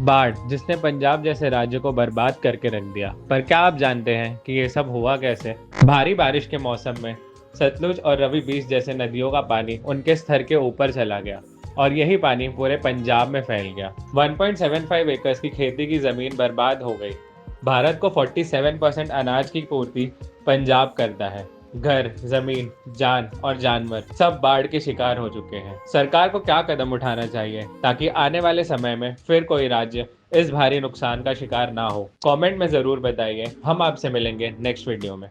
बाढ़ जिसने पंजाब जैसे राज्य को बर्बाद करके रख दिया। पर क्या आप जानते हैं कि ये सब हुआ कैसे? भारी बारिश के मौसम में सतलुज और रवि बीच जैसे नदियों का पानी उनके स्तर के ऊपर चला गया और यही पानी पूरे पंजाब में फैल गया। 1.75 एकड़ की खेती की जमीन बर्बाद हो गई। भारत को 47% अनाज की पूर्ति पंजाब करता है। घर, जमीन, जान और जानवर सब बाढ़ के शिकार हो चुके हैं। सरकार को क्या कदम उठाना चाहिए ताकि आने वाले समय में फिर कोई राज्य इस भारी नुकसान का शिकार ना हो? कमेंट में जरूर बताइए। हम आपसे मिलेंगे नेक्स्ट वीडियो में।